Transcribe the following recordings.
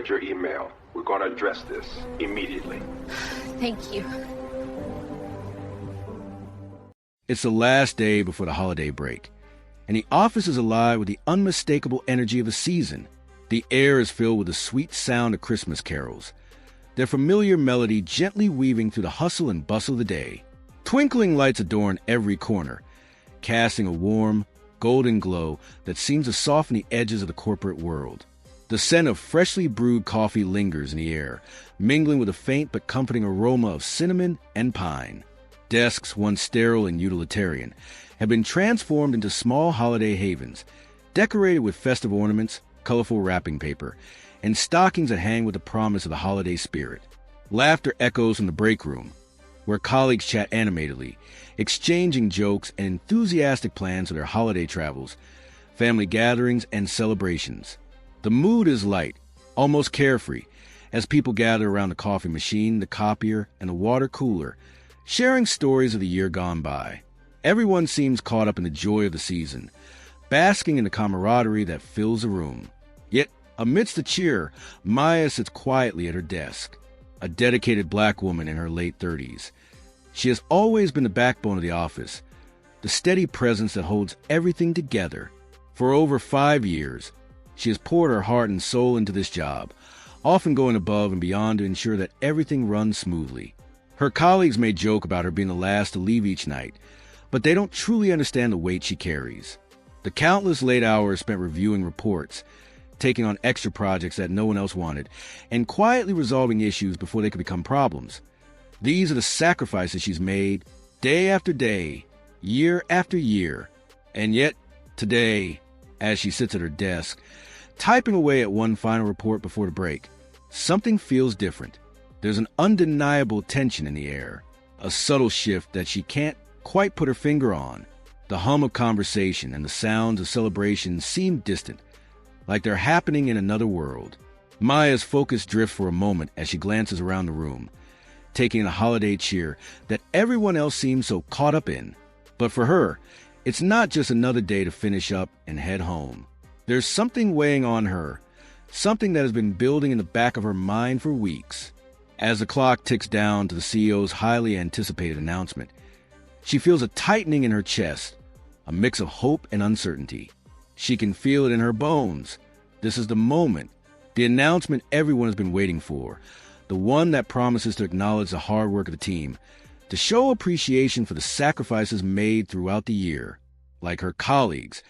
read your email. We're going to address this immediately. Thank you. It's the last day before the holiday break, and the office is alive with the unmistakable energy of the season. The air is filled with the sweet sound of Christmas carols, their familiar melody gently weaving through the hustle and bustle of the day. Twinkling lights adorn every corner, casting a warm, golden glow that seems to soften the edges of the corporate world. The scent of freshly brewed coffee lingers in the air, mingling with a faint but comforting aroma of cinnamon and pine. Desks, once sterile and utilitarian, have been transformed into small holiday havens, decorated with festive ornaments, colorful wrapping paper, and stockings that hang with the promise of the holiday spirit. Laughter echoes from the break room, where colleagues chat animatedly, exchanging jokes and enthusiastic plans for their holiday travels, family gatherings, and celebrations. The mood is light, almost carefree, as people gather around the coffee machine, the copier, and the water cooler, sharing stories of the year gone by. Everyone seems caught up in the joy of the season, basking in the camaraderie that fills the room. Yet, amidst the cheer, Maya sits quietly at her desk, a dedicated black woman in her late 30s. She has always been the backbone of the office, the steady presence that holds everything together. For over 5 years, she has poured her heart and soul into this job, often going above and beyond to ensure that everything runs smoothly. Her colleagues may joke about her being the last to leave each night, but they don't truly understand the weight she carries. The countless late hours spent reviewing reports, taking on extra projects that no one else wanted, and quietly resolving issues before they could become problems. These are the sacrifices she's made, day after day, year after year. And yet, today, as she sits at her desk, typing away at one final report before the break, something feels different. There's an undeniable tension in the air, a subtle shift that she can't quite put her finger on. The hum of conversation and the sounds of celebration seem distant, like they're happening in another world. Maya's focus drifts for a moment as she glances around the room, taking in the holiday cheer that everyone else seems so caught up in. But for her, it's not just another day to finish up and head home. There's something weighing on her, something that has been building in the back of her mind for weeks. As the clock ticks down to the CEO's highly anticipated announcement, she feels a tightening in her chest, a mix of hope and uncertainty. She can feel it in her bones. This is the moment, the announcement everyone has been waiting for, the one that promises to acknowledge the hard work of the team, to show appreciation for the sacrifices made throughout the year. Like her colleagues,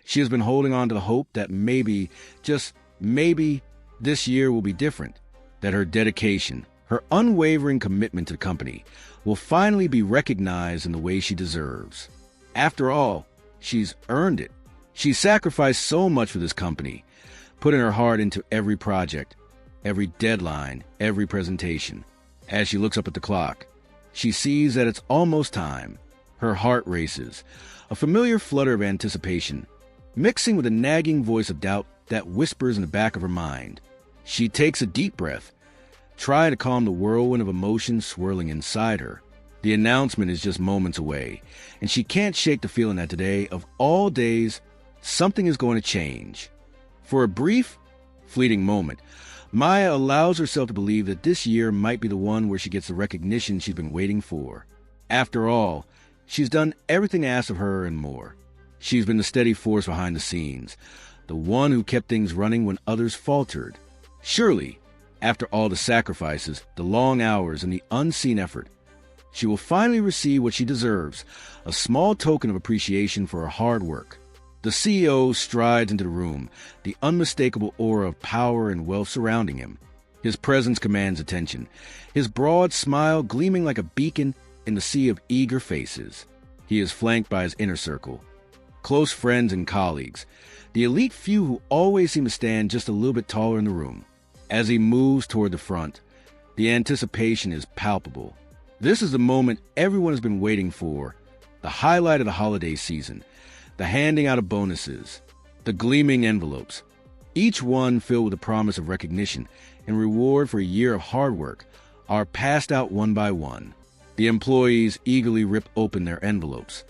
she has been holding on to the hope that maybe, just maybe, this year will be different, that her dedication, her unwavering commitment to the company, will finally be recognized in the way she deserves. After all, she's earned it. She's sacrificed so much for this company, putting her heart into every project, every deadline, every presentation. As she looks up at the clock, she sees that it's almost time. Her heart races, a familiar flutter of anticipation, mixing with a nagging voice of doubt that whispers in the back of her mind. She takes a deep breath, trying to calm the whirlwind of emotions swirling inside her. The announcement is just moments away, and she can't shake the feeling that today, of all days, something is going to change. For a brief, fleeting moment, Maya allows herself to believe that this year might be the one where she gets the recognition she's been waiting for. After all, she's done everything asked of her and more. She's been the steady force behind the scenes, the one who kept things running when others faltered. Surely, after all the sacrifices, the long hours, and the unseen effort, she will finally receive what she deserves, a small token of appreciation for her hard work. The CEO strides into the room, the unmistakable aura of power and wealth surrounding him. His presence commands attention, his broad smile gleaming like a beacon in the sea of eager faces. He is flanked by his inner circle, close friends and colleagues, the elite few who always seem to stand just a little bit taller in the room. As he moves toward the front, the anticipation is palpable. This is the moment everyone has been waiting for, the highlight of the holiday season, the handing out of bonuses, the gleaming envelopes, each one filled with the promise of recognition and reward for a year of hard work, are passed out one by one. The employees eagerly rip open their envelopes,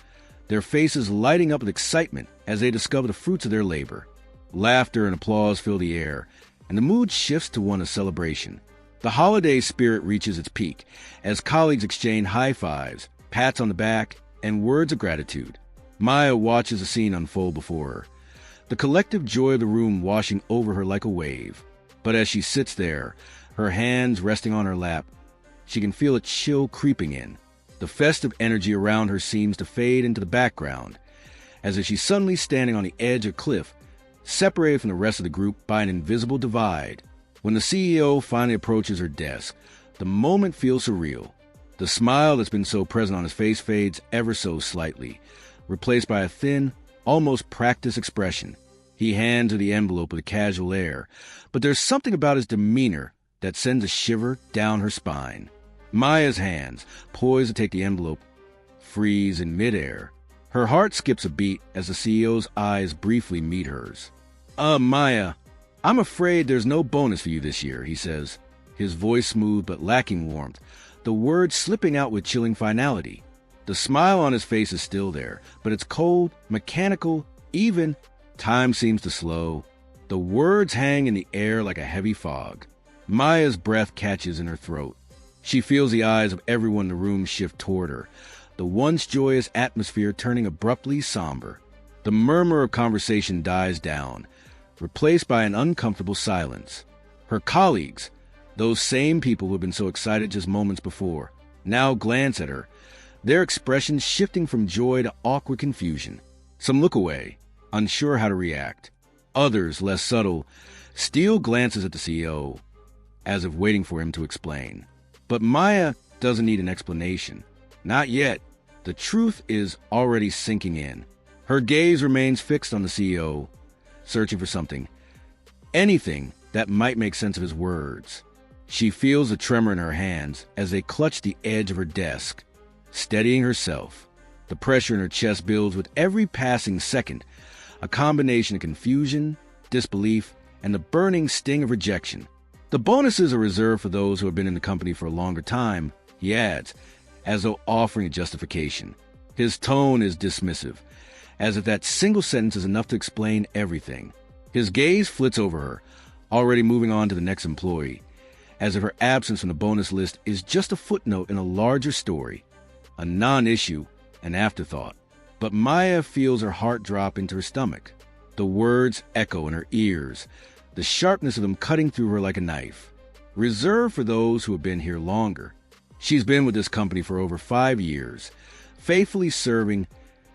their faces lighting up with excitement as they discover the fruits of their labor. Laughter and applause fill the air and the mood shifts to one of celebration. The holiday spirit reaches its peak as colleagues exchange high fives, pats on the back, and words of gratitude. Maya watches the scene unfold before her, the collective joy of the room washing over her like a wave. But as she sits there, her hands resting on her lap, she can feel a chill creeping in. The festive energy around her seems to fade into the background, as if she's suddenly standing on the edge of a cliff, separated from the rest of the group by an invisible divide. When the CEO finally approaches her desk, the moment feels surreal. The smile that's been so present on his face fades ever so slightly, replaced by a thin, almost practiced expression. He hands her the envelope with a casual air, but there's something about his demeanor that sends a shiver down her spine. Maya's hands, poised to take the envelope, freeze in midair. Her heart skips a beat as the CEO's eyes briefly meet hers. Maya, I'm afraid there's no bonus for you this year," he says, his voice smooth but lacking warmth, the words slipping out with chilling finality. The smile on his face is still there, but it's cold, mechanical, even. Time seems to slow. The words hang in the air like a heavy fog. Maya's breath catches in her throat. She feels the eyes of everyone in the room shift toward her, the once joyous atmosphere turning abruptly somber. The murmur of conversation dies down, replaced by an uncomfortable silence. Her colleagues, those same people who had been so excited just moments before, now glance at her, their expressions shifting from joy to awkward confusion. Some look away, unsure how to react. Others, less subtle, steal glances at the CEO, as if waiting for him to explain. But Maya doesn't need an explanation. Not yet. The truth is already sinking in. Her gaze remains fixed on the CEO, searching for something, anything that might make sense of his words. She feels a tremor in her hands as they clutch the edge of her desk, steadying herself. The pressure in her chest builds with every passing second, a combination of confusion, disbelief, and the burning sting of rejection. The bonuses are reserved for those who have been in the company for a longer time, he adds, as though offering a justification. His tone is dismissive, as if that single sentence is enough to explain everything. His gaze flits over her, already moving on to the next employee, as if her absence from the bonus list is just a footnote in a larger story, a non-issue, an afterthought. But Maya feels her heart drop into her stomach. The words echo in her ears, the sharpness of them cutting through her like a knife. Reserved for those who have been here longer. She's been with this company for over 5 years, faithfully serving,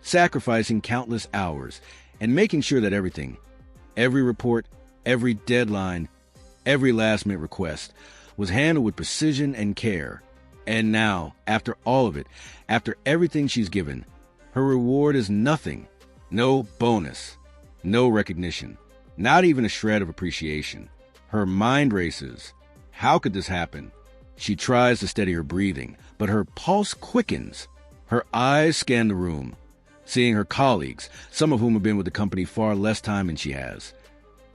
sacrificing countless hours, and making sure that everything, every report, every deadline, every last-minute request, was handled with precision and care. And now, after all of it, after everything she's given, her reward is nothing. No bonus, no recognition, not even a shred of appreciation. Her mind races. How could this happen? She tries to steady her breathing, but her pulse quickens. Her eyes scan the room, seeing her colleagues, some of whom have been with the company far less time than she has,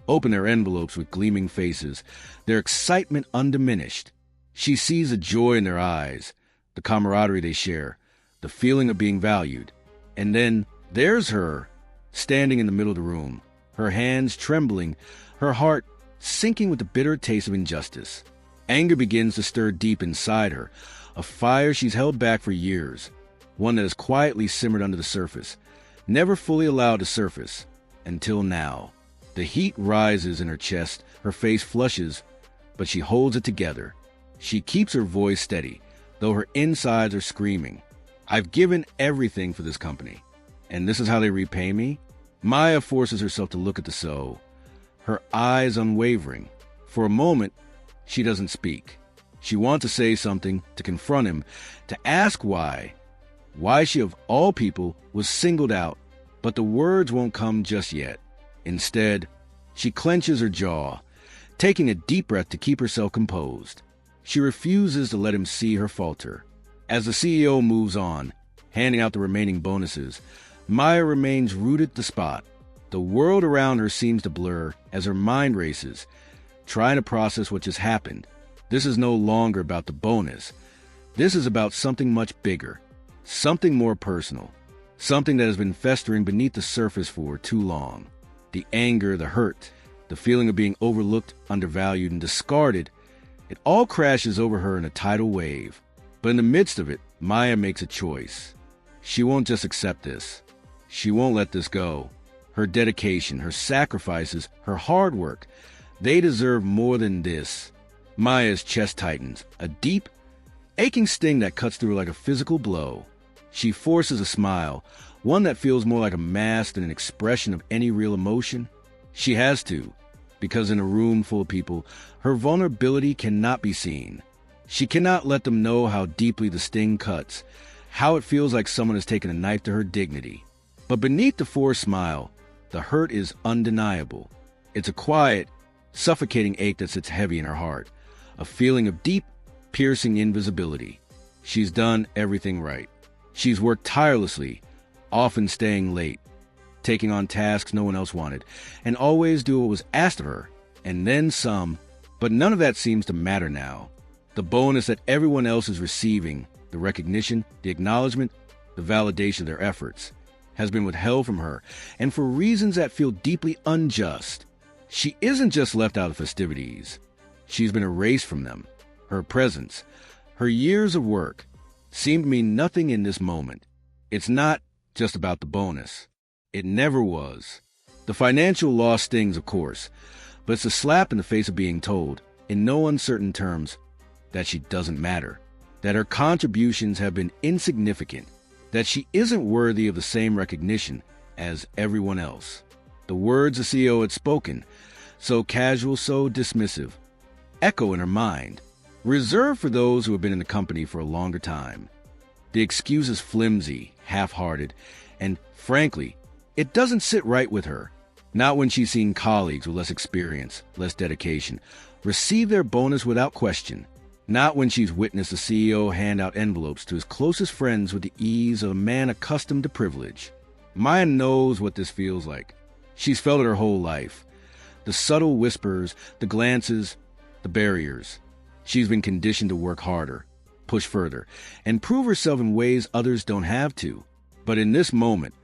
open their envelopes with gleaming faces, their excitement undiminished. She sees the joy in their eyes, the camaraderie they share, the feeling of being valued. And then there's her, standing in the middle of the room, her hands trembling, her heart sinking with the bitter taste of injustice. Anger begins to stir deep inside her, a fire she's held back for years, one that has quietly simmered under the surface, never fully allowed to surface, until now. The heat rises in her chest, her face flushes, but she holds it together. She keeps her voice steady, though her insides are screaming. I've given everything for this company, and this is how they repay me? Maya forces herself to look at the CEO, her eyes unwavering. For a moment, she doesn't speak. She wants to say something, to confront him, to ask why she of all people was singled out, but the words won't come just yet. Instead, she clenches her jaw, taking a deep breath to keep herself composed. She refuses to let him see her falter. As the CEO moves on, handing out the remaining bonuses, Maya remains rooted to the spot. The world around her seems to blur as her mind races, trying to process what just happened. This is no longer about the bonus. This is about something much bigger, something more personal, something that has been festering beneath the surface for too long. The anger, the hurt, the the feeling of being overlooked, undervalued, and discarded. It all crashes over her in a tidal wave. But in the midst of it, Maya makes a choice. She won't just accept this. She won't let this go. Her dedication, her sacrifices, her hard work, they deserve more than this. Maya's chest tightens, a deep, aching sting that cuts through her like a physical blow. She forces a smile, one that feels more like a mask than an expression of any real emotion. She has to, because in a room full of people, her vulnerability cannot be seen. She cannot let them know how deeply the sting cuts, how it feels like someone has taken a knife to her dignity. But beneath the forced smile, the hurt is undeniable. It's a quiet, suffocating ache that sits heavy in her heart, a feeling of deep, piercing invisibility. She's done everything right. She's worked tirelessly, often staying late, taking on tasks no one else wanted, and always do what was asked of her, and then some. But none of that seems to matter now. The bonus that everyone else is receiving, the recognition, the acknowledgement, the validation of their efforts, has been withheld from her, and for reasons that feel deeply unjust. She isn't just left out of festivities. She's been erased from them. Her presence, her years of work, seem to mean nothing in this moment. It's not just about the bonus. It never was. The financial loss stings, of course, but it's a slap in the face of being told, in no uncertain terms, that she doesn't matter, that her contributions have been insignificant, that she isn't worthy of the same recognition as everyone else. The words the CEO had spoken, so casual, so dismissive, echo in her mind, reserved for those who have been in the company for a longer time. The excuse is flimsy, half-hearted, and frankly, it doesn't sit right with her. Not when she's seen colleagues with less experience, less dedication, receive their bonus without question. Not when she's witnessed the CEO hand out envelopes to his closest friends with the ease of a man accustomed to privilege. Maya knows what this feels like. She's felt it her whole life. The subtle whispers, the glances, the barriers. She's been conditioned to work harder, push further, and prove herself in ways others don't have to. But in this moment,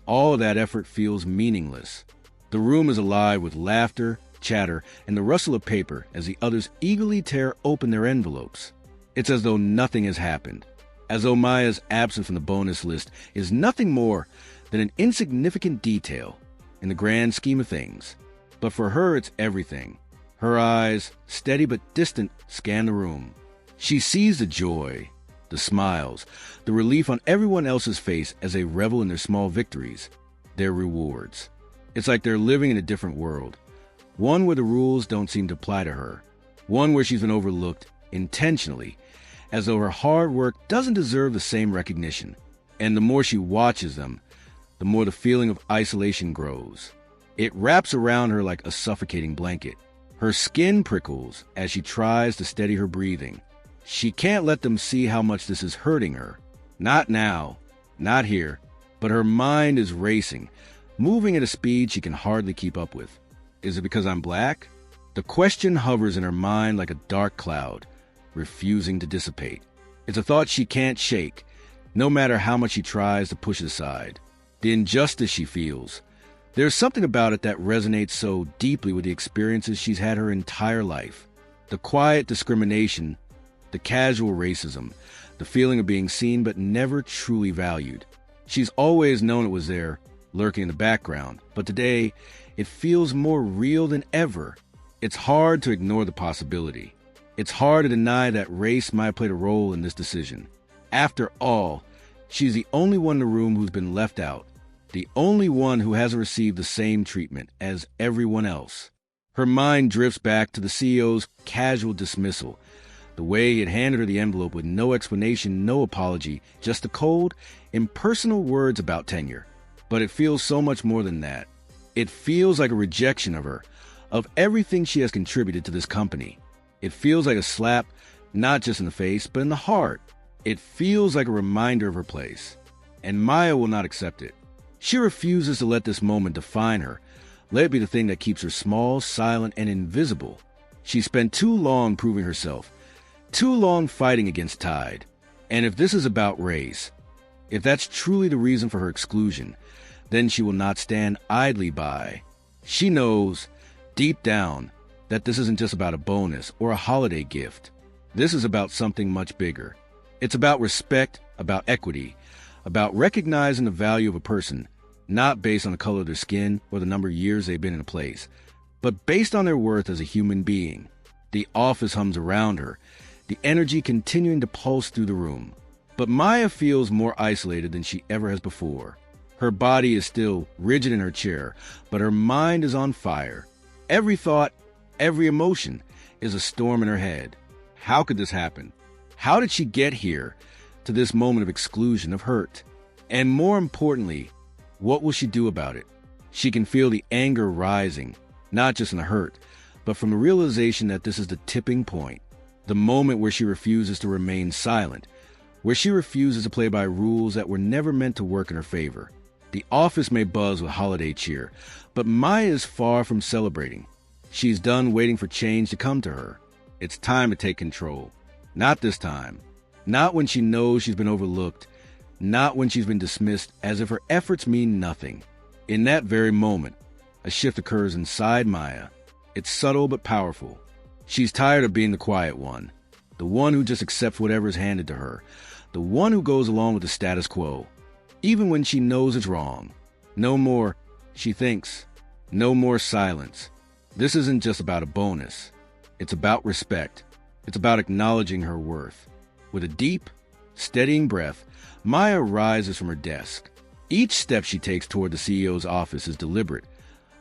all of that effort feels meaningless. The room is alive with laughter, chatter, and the rustle of paper as the others eagerly tear open their envelopes. It's as though nothing has happened, as though Maya's absence from the bonus list is nothing more than an insignificant detail in the grand scheme of things. But for her, it's everything. Her eyes, steady but distant, scan the room. She sees the joy, the smiles, the relief on everyone else's face as they revel in their small victories, their rewards. It's like they're living in a different world, one where the rules don't seem to apply to her, one where she's been overlooked intentionally, as though her hard work doesn't deserve the same recognition. And the more she watches them, the more the feeling of isolation grows. It wraps around her like a suffocating blanket. Her skin prickles as she tries to steady her breathing. She can't let them see how much this is hurting her. Not now, not here, but her mind is racing, moving at a speed she can hardly keep up with. Is it because I'm black? The question hovers in her mind like a dark cloud, refusing to dissipate. It's a thought she can't shake, no matter how much she tries to push it aside. The injustice she feels. There's something about it that resonates so deeply with the experiences she's had her entire life. The quiet discrimination, the casual racism, the feeling of being seen but never truly valued. She's always known it was there, lurking in the background, but today it feels more real than ever. It's hard to ignore the possibility. It's hard to deny that race might have played a role in this decision. After all, she's the only one in the room who's been left out, the only one who hasn't received the same treatment as everyone else. Her mind drifts back to the CEO's casual dismissal, the way he had handed her the envelope with no explanation, no apology, just the cold, impersonal words about tenure. But it feels so much more than that. It feels like a rejection of her, of everything she has contributed to this company. It feels like a slap, not just in the face, but in the heart. It feels like a reminder of her place. And Maya will not accept it. She refuses to let this moment define her, let it be the thing that keeps her small, silent, and invisible. She spent too long proving herself, too long fighting against tide. And if this is about race, if that's truly the reason for her exclusion, then she will not stand idly by. She knows deep down, that this isn't just about a bonus or a holiday gift. This is about something much bigger. It's about respect, about equity, about recognizing the value of a person, not based on the color of their skin or the number of years they've been in a place, but based on their worth as a human being. The office hums around her, the energy continuing to pulse through the room. But Maya feels more isolated than she ever has before. Her body is still rigid in her chair, but her mind is on fire. Every thought, every emotion is a storm in her head. How could this happen? How did she get here, to this moment of exclusion, of hurt? And more importantly, what will she do about it? She can feel the anger rising, not just in the hurt, but from the realization that this is the tipping point, the moment where she refuses to remain silent, where she refuses to play by rules that were never meant to work in her favor. The office may buzz with holiday cheer, but Maya is far from celebrating. She's done waiting for change to come to her. It's time to take control. Not this time. Not when she knows she's been overlooked. Not when she's been dismissed as if her efforts mean nothing. In that very moment, a shift occurs inside Maya. It's subtle but powerful. She's tired of being the quiet one, the one who just accepts whatever is handed to her, the one who goes along with the status quo, even when she knows it's wrong. No more, she thinks. No more silence. This isn't just about a bonus. It's about respect. It's about acknowledging her worth. With a deep, steadying breath, Maya rises from her desk. Each step she takes toward the CEO's office is deliberate,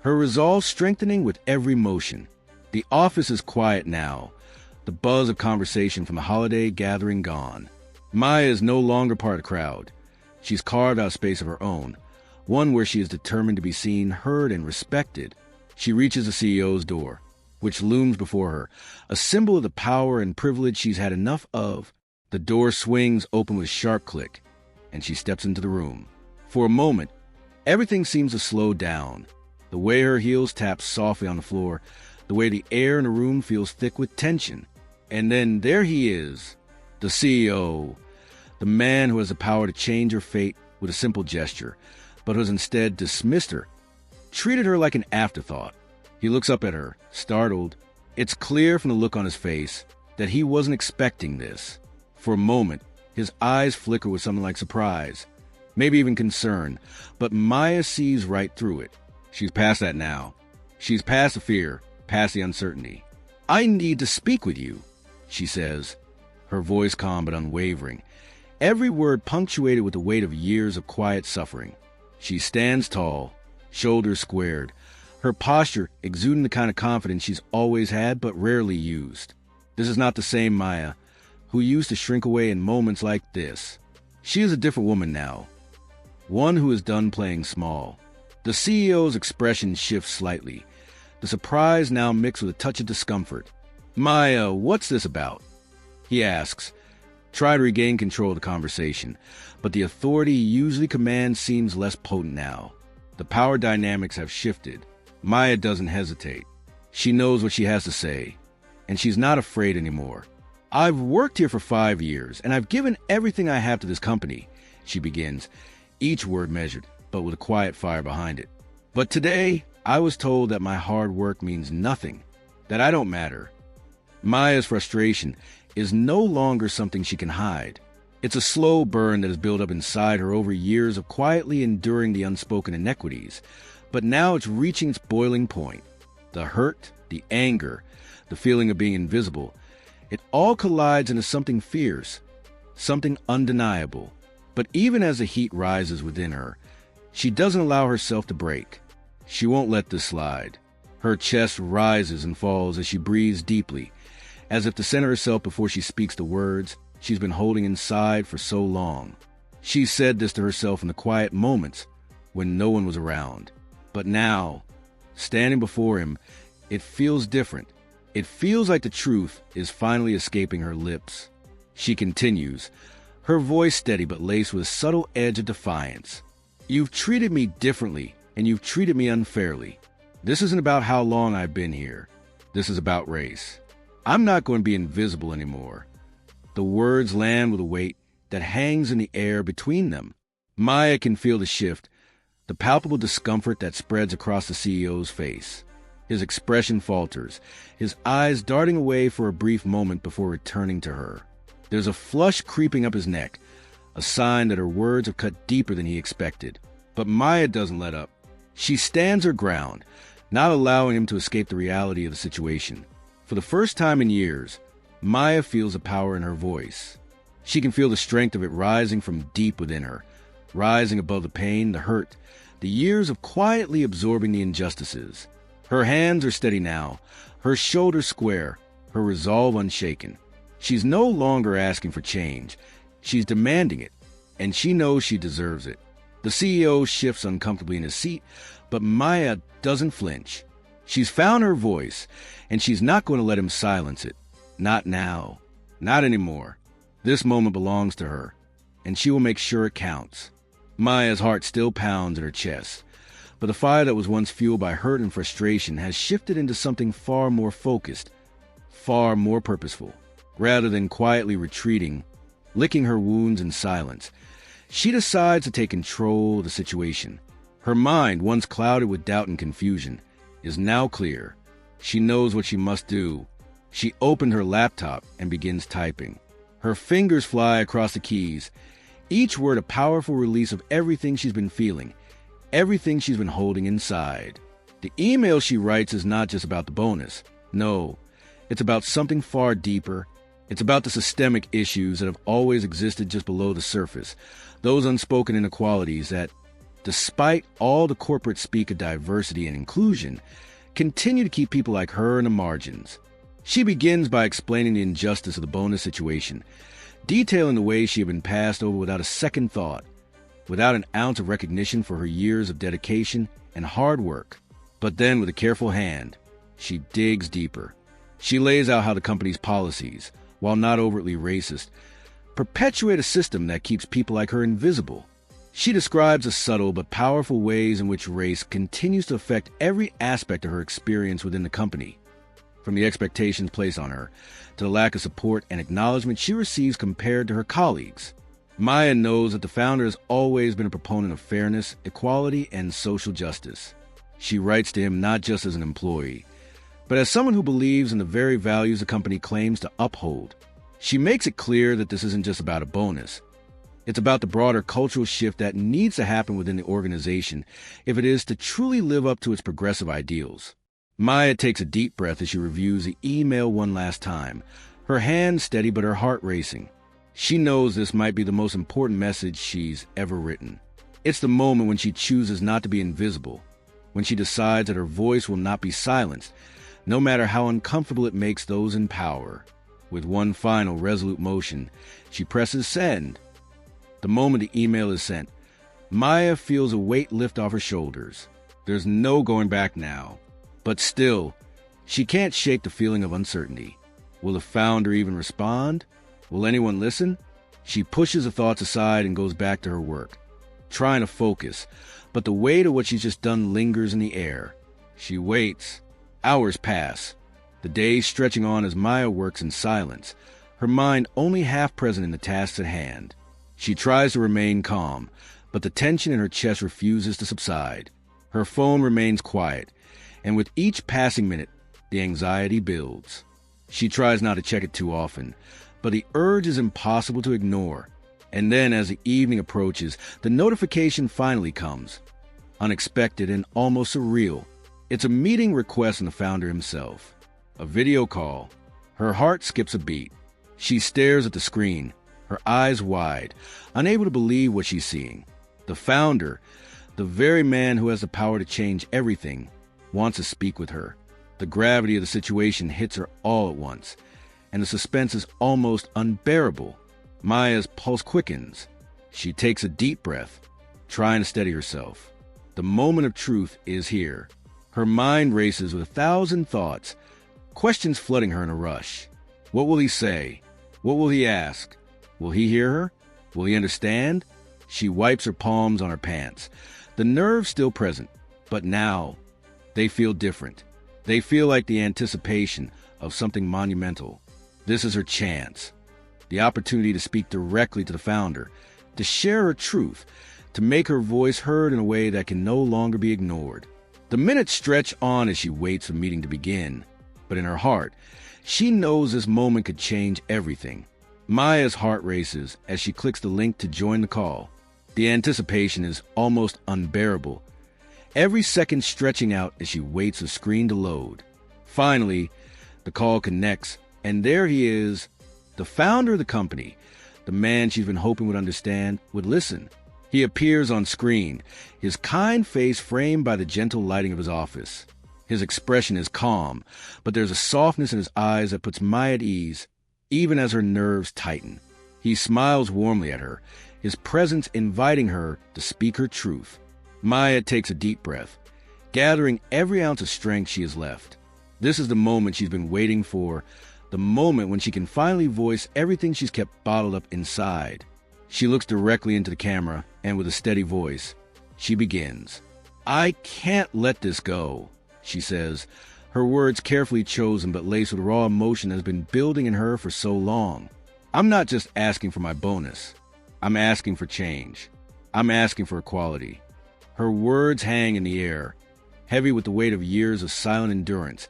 her resolve strengthening with every motion. The office is quiet now, the buzz of conversation from the holiday gathering gone. Maya is no longer part of the crowd. She's carved out a space of her own, one where she is determined to be seen, heard, and respected. She reaches the CEO's door, which looms before her, a symbol of the power and privilege she's had enough of. The door swings open with a sharp click, and she steps into the room. For a moment, everything seems to slow down. The way her heels tap softly on the floor, the way the air in the room feels thick with tension. And then there he is, the CEO, the man who has the power to change her fate with a simple gesture, but who has instead dismissed her, treated her like an afterthought. He looks up at her, startled. It's clear from the look on his face that he wasn't expecting this. For a moment, his eyes flicker with something like surprise, maybe even concern, but Maya sees right through it. She's past that now. She's past the fear, past the uncertainty. "I need to speak with you," she says, her voice calm but unwavering, every word punctuated with the weight of years of quiet suffering. She stands tall, shoulders squared, her posture exuding the kind of confidence she's always had but rarely used. This is not the same Maya, who used to shrink away in moments like this. She is a different woman now, one who is done playing small. The CEO's expression shifts slightly, the surprise now mixed with a touch of discomfort. "Maya, what's this about?" he asks, trying to regain control of the conversation, but the authority he usually commands seems less potent now. The power dynamics have shifted. Maya doesn't hesitate. She knows what she has to say, and she's not afraid anymore. "I've worked here for 5 years, and I've given everything I have to this company," she begins, each word measured, but with a quiet fire behind it. "But today, I was told that my hard work means nothing, that I don't matter." Maya's frustration is no longer something she can hide. It's a slow burn that has built up inside her over years of quietly enduring the unspoken inequities, but now it's reaching its boiling point. The hurt, the anger, the feeling of being invisible, it all collides into something fierce, something undeniable. But even as the heat rises within her, she doesn't allow herself to break. She won't let this slide. Her chest rises and falls as she breathes deeply, as if to center herself before she speaks the words she's been holding inside for so long. She said this to herself in the quiet moments when no one was around. But now, standing before him, it feels different. It feels like the truth is finally escaping her lips. She continues, her voice steady but laced with a subtle edge of defiance. "You've treated me differently, and you've treated me unfairly. This isn't about how long I've been here. This is about race. I'm not going to be invisible anymore." The words land with a weight that hangs in the air between them. Maya can feel the shift, the palpable discomfort that spreads across the CEO's face. His expression falters, his eyes darting away for a brief moment before returning to her. There's a flush creeping up his neck, a sign that her words have cut deeper than he expected. But Maya doesn't let up. She stands her ground, not allowing him to escape the reality of the situation. For the first time in years, Maya feels the power in her voice. She can feel the strength of it rising from deep within her, rising above the pain, the hurt, the years of quietly absorbing the injustices. Her hands are steady now, her shoulders square, her resolve unshaken. She's no longer asking for change. She's demanding it, and she knows she deserves it. The CEO shifts uncomfortably in his seat, but Maya doesn't flinch. She's found her voice, and she's not going to let him silence it. Not now. Not anymore. This moment belongs to her, and she will make sure it counts. Maya's heart still pounds in her chest, but the fire that was once fueled by hurt and frustration has shifted into something far more focused, far more purposeful. Rather than quietly retreating, licking her wounds in silence, she decides to take control of the situation. Her mind, once clouded with doubt and confusion, is now clear. She knows what she must do. She opened her laptop and begins typing. Her fingers fly across the keys, each word a powerful release of everything she's been feeling, everything she's been holding inside. The email she writes is not just about the bonus. No, it's about something far deeper. It's about the systemic issues that have always existed just below the surface, those unspoken inequalities that, despite all the corporate speak of diversity and inclusion, continue to keep people like her in the margins. She begins by explaining the injustice of the bonus situation, detailing the way she had been passed over without a second thought, without an ounce of recognition for her years of dedication and hard work. But then, with a careful hand, she digs deeper. She lays out how the company's policies, while not overtly racist, perpetuate a system that keeps people like her invisible. She describes the subtle but powerful ways in which race continues to affect every aspect of her experience within the company, from the expectations placed on her to the lack of support and acknowledgement she receives compared to her colleagues. Maya knows that the founder has always been a proponent of fairness, equality, and social justice. She writes to him not just as an employee, but as someone who believes in the very values the company claims to uphold. She makes it clear that this isn't just about a bonus. It's about the broader cultural shift that needs to happen within the organization if it is to truly live up to its progressive ideals. Maya takes a deep breath as she reviews the email one last time, her hand steady but her heart racing. She knows this might be the most important message she's ever written. It's the moment when she chooses not to be invisible, when she decides that her voice will not be silenced, no matter how uncomfortable it makes those in power. With one final resolute motion, she presses send. The moment the email is sent, Maya feels a weight lift off her shoulders. There's no going back now. But still, she can't shake the feeling of uncertainty. Will the founder even respond? Will anyone listen? She pushes the thoughts aside and goes back to her work, trying to focus, but the weight of what she's just done lingers in the air. She waits. Hours pass, the days stretching on as Maya works in silence, her mind only half present in the tasks at hand. She tries to remain calm, but the tension in her chest refuses to subside. Her phone remains quiet, and with each passing minute, the anxiety builds. She tries not to check it too often, but the urge is impossible to ignore. And then, as the evening approaches, the notification finally comes. Unexpected and almost surreal. It's a meeting request from the founder himself. A video call. Her heart skips a beat. She stares at the screen, her eyes wide, unable to believe what she's seeing. The founder, the very man who has the power to change everything, wants to speak with her. The gravity of the situation hits her all at once, and the suspense is almost unbearable. Maya's pulse quickens. She takes a deep breath, trying to steady herself. The moment of truth is here. Her mind races with 1,000 thoughts, questions flooding her in a rush. What will he say? What will he ask? Will he hear her? Will he understand? She wipes her palms on her pants, the nerve still present, but now they feel different. They feel like the anticipation of something monumental. This is her chance. The opportunity to speak directly to the founder, to share her truth, to make her voice heard in a way that can no longer be ignored. The minutes stretch on as she waits for the meeting to begin, but in her heart, she knows this moment could change everything. Maya's heart races as she clicks the link to join the call. The anticipation is almost unbearable, every second stretching out as she waits the screen to load. Finally, the call connects, and there he is, the founder of the company, the man she's been hoping would understand, would listen. He appears on screen, his kind face framed by the gentle lighting of his office. His expression is calm, but there's a softness in his eyes that puts Maya at ease, even as her nerves tighten. He smiles warmly at her, his presence inviting her to speak her truth. Maya takes a deep breath, gathering every ounce of strength she has left. This is the moment she's been waiting for, the moment when she can finally voice everything she's kept bottled up inside. She looks directly into the camera, and with a steady voice, she begins. "I can't let this go," she says, her words carefully chosen but laced with raw emotion that has been building in her for so long. "I'm not just asking for my bonus. I'm asking for change. I'm asking for equality." Her words hang in the air, heavy with the weight of years of silent endurance,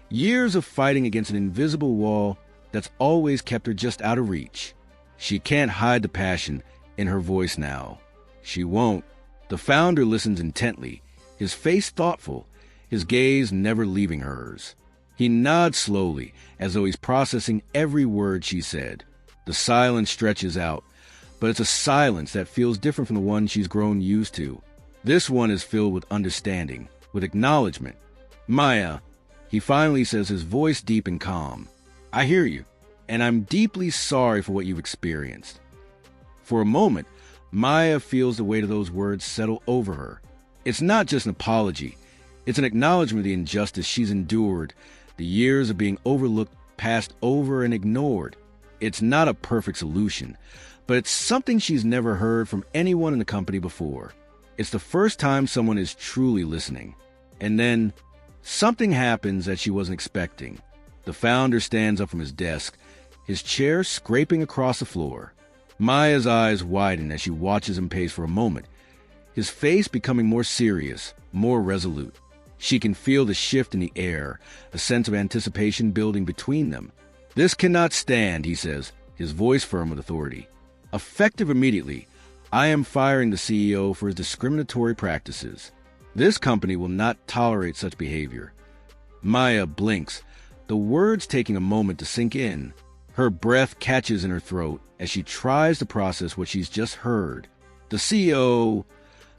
years of fighting against an invisible wall that's always kept her just out of reach. She can't hide the passion in her voice now. She won't. The founder listens intently, his face thoughtful, his gaze never leaving hers. He nods slowly, as though he's processing every word she said. The silence stretches out, but it's a silence that feels different from the one she's grown used to. This one is filled with understanding, with acknowledgement. "Maya," he finally says, his voice deep and calm. "I hear you, and I'm deeply sorry for what you've experienced." For a moment, Maya feels the weight of those words settle over her. It's not just an apology. It's an acknowledgement of the injustice she's endured, the years of being overlooked, passed over, and ignored. It's not a perfect solution, but it's something she's never heard from anyone in the company before. It's the first time someone is truly listening. And then, something happens that she wasn't expecting. The founder stands up from his desk, his chair scraping across the floor. Maya's eyes widen as she watches him pace for a moment, his face becoming more serious, more resolute. She can feel the shift in the air, a sense of anticipation building between them. "This cannot stand," he says, his voice firm with authority. "Effective immediately, I am firing the CEO for his discriminatory practices. This company will not tolerate such behavior." Maya blinks, the words taking a moment to sink in. Her breath catches in her throat as she tries to process what she's just heard. The CEO,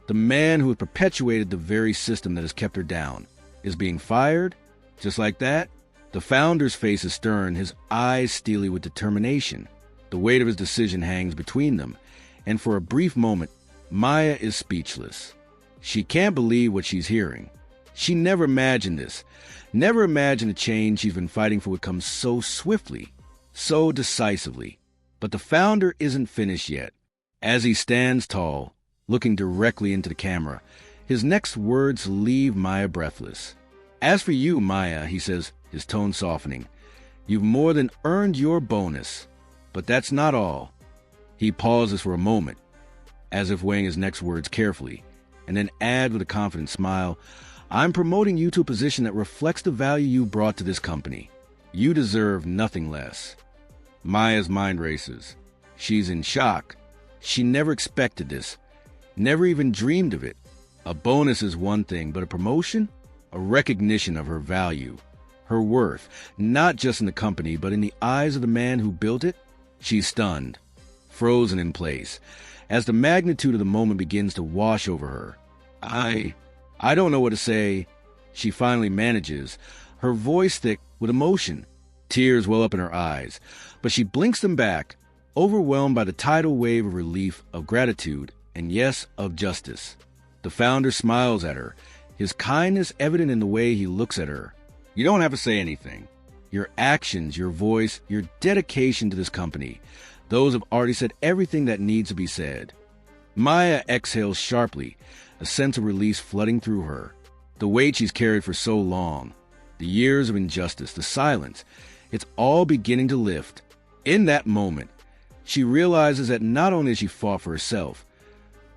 the man who has perpetuated the very system that has kept her down, is being fired? Just like that? The founder's face is stern, his eyes steely with determination. The weight of his decision hangs between them, and for a brief moment, Maya is speechless. She can't believe what she's hearing. She never imagined this, never imagined the change she's been fighting for would come so swiftly, so decisively. But the founder isn't finished yet. As he stands tall, looking directly into the camera, his next words leave Maya breathless. "As for you, Maya," he says, his tone softening, "you've more than earned your bonus. But that's not all." He pauses for a moment, as if weighing his next words carefully, and then adds with a confident smile, "I'm promoting you to a position that reflects the value you brought to this company. You deserve nothing less." Maya's mind races. She's in shock. She never expected this, never even dreamed of it. A bonus is one thing, but a promotion? A recognition of her value, her worth, not just in the company, but in the eyes of the man who built it? She's stunned, frozen in place, as the magnitude of the moment begins to wash over her. I don't know what to say," she finally manages, her voice thick with emotion. Tears well up in her eyes, but she blinks them back, overwhelmed by the tidal wave of relief, of gratitude, and yes, of justice. The founder smiles at her, his kindness evident in the way he looks at her. "You don't have to say anything. Your actions, your voice, your dedication to this company, those have already said everything that needs to be said." Maya exhales sharply, a sense of release flooding through her. The weight she's carried for so long, the years of injustice, the silence, it's all beginning to lift. In that moment, she realizes that not only has she fought for herself,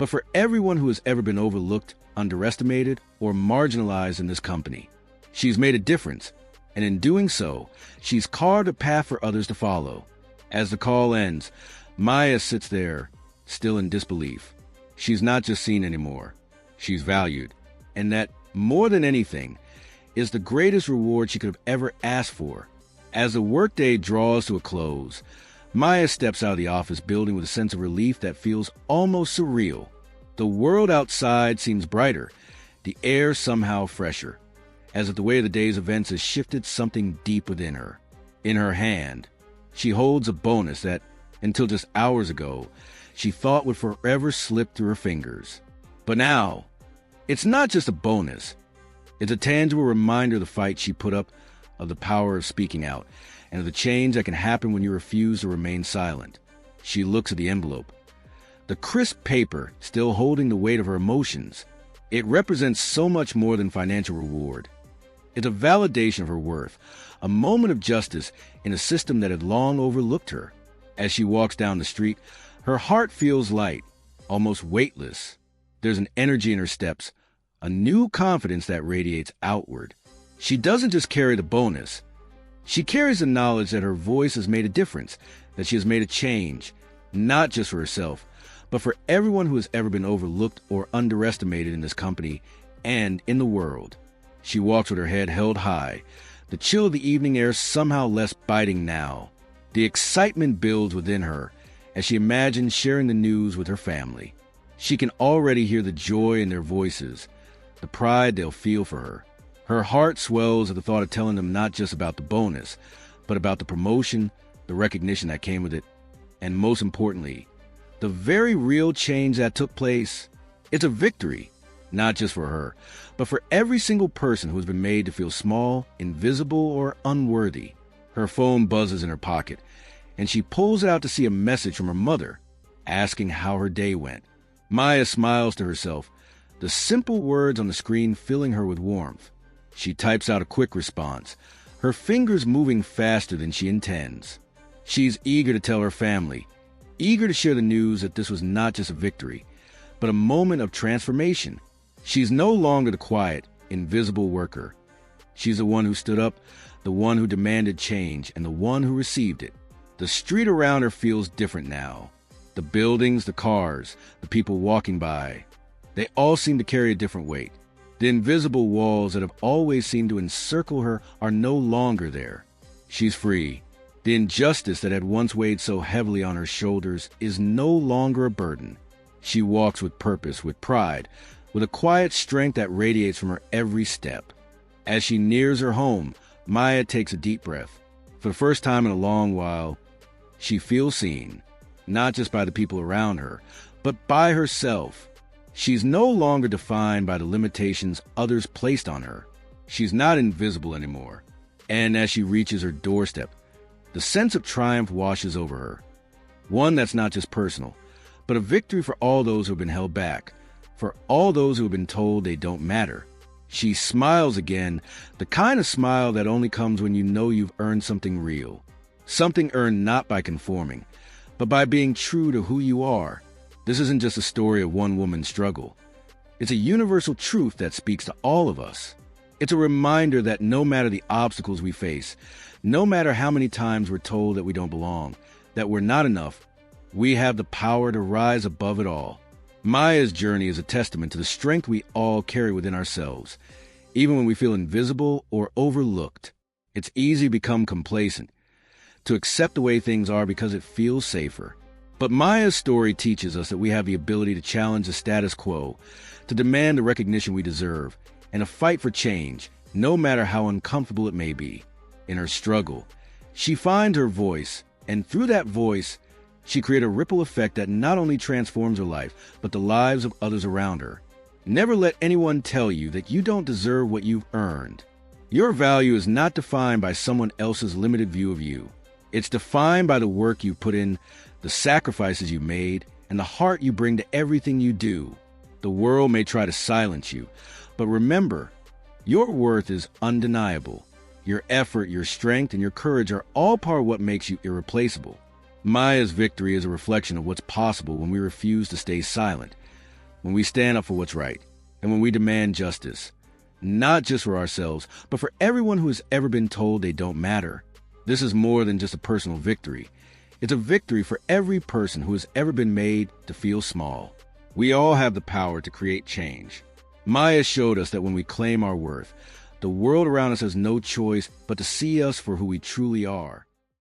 but for everyone who has ever been overlooked, underestimated, or marginalized in this company. She's made a difference, and in doing so, she's carved a path for others to follow. As the call ends, Maya sits there, still in disbelief. She's not just seen anymore. She's valued. And that, more than anything, is the greatest reward she could have ever asked for. As the workday draws to a close, Maya steps out of the office building with a sense of relief that feels almost surreal. The world outside seems brighter, the air somehow fresher, as if the way of the day's events has shifted something deep within her. In her hand, she holds a bonus that, until just hours ago, she thought would forever slip through her fingers. But now, it's not just a bonus. It's a tangible reminder of the fight she put up, of the power of speaking out, and of the change that can happen when you refuse to remain silent. She looks at the envelope. The crisp paper, still holding the weight of her emotions, it represents so much more than financial reward. It's a validation of her worth, a moment of justice in a system that had long overlooked her. As she walks down the street, her heart feels light, almost weightless. There's an energy in her steps, a new confidence that radiates outward. She doesn't just carry the bonus. She carries the knowledge that her voice has made a difference, that she has made a change, not just for herself, but for everyone who has ever been overlooked or underestimated in this company and in the world. She walks with her head held high, the chill of the evening air somehow less biting now. The excitement builds within her as she imagines sharing the news with her family. She can already hear the joy in their voices, the pride they'll feel for her. Her heart swells at the thought of telling them not just about the bonus, but about the promotion, the recognition that came with it, and most importantly, the very real change that took place. It's a victory, not just for her, but for every single person who has been made to feel small, invisible, or unworthy. Her phone buzzes in her pocket, and she pulls it out to see a message from her mother, asking how her day went. Maya smiles to herself, the simple words on the screen filling her with warmth. She types out a quick response, her fingers moving faster than she intends. She's eager to tell her family, eager to share the news that this was not just a victory, but a moment of transformation. She's no longer the quiet, invisible worker. She's the one who stood up, the one who demanded change, and the one who received it. The street around her feels different now. The buildings, the cars, the people walking by, they all seem to carry a different weight. The invisible walls that have always seemed to encircle her are no longer there. She's free. The injustice that had once weighed so heavily on her shoulders is no longer a burden. She walks with purpose, with pride, with a quiet strength that radiates from her every step. As she nears her home, Maya takes a deep breath. For the first time in a long while, she feels seen, not just by the people around her, but by herself. She's no longer defined by the limitations others placed on her. She's not invisible anymore. And as she reaches her doorstep, the sense of triumph washes over her. One that's not just personal, but a victory for all those who have been held back, for all those who have been told they don't matter. She smiles again, the kind of smile that only comes when you know you've earned something real. Something earned not by conforming, but by being true to who you are. This isn't just a story of one woman's struggle. It's a universal truth that speaks to all of us. It's a reminder that no matter the obstacles we face, no matter how many times we're told that we don't belong, that we're not enough, we have the power to rise above it all. Maya's journey is a testament to the strength we all carry within ourselves. Even when we feel invisible or overlooked, it's easy to become complacent, to accept the way things are because it feels safer. But Maya's story teaches us that we have the ability to challenge the status quo, to demand the recognition we deserve, and to fight for change, no matter how uncomfortable it may be. In her struggle, she finds her voice, and through that voice, she creates a ripple effect that not only transforms her life, but the lives of others around her. Never let anyone tell you that you don't deserve what you've earned. Your value is not defined by someone else's limited view of you. It's defined by the work you put in, the sacrifices you made, and the heart you bring to everything you do. The world may try to silence you, but remember, your worth is undeniable. Your effort, your strength, and your courage are all part of what makes you irreplaceable. Maya's victory is a reflection of what's possible when we refuse to stay silent, when we stand up for what's right, and when we demand justice, not just for ourselves, but for everyone who has ever been told they don't matter. This is more than just a personal victory. It's a victory for every person who has ever been made to feel small. We all have the power to create change. Maya showed us that when we claim our worth, the world around us has no choice but to see us for who we truly are.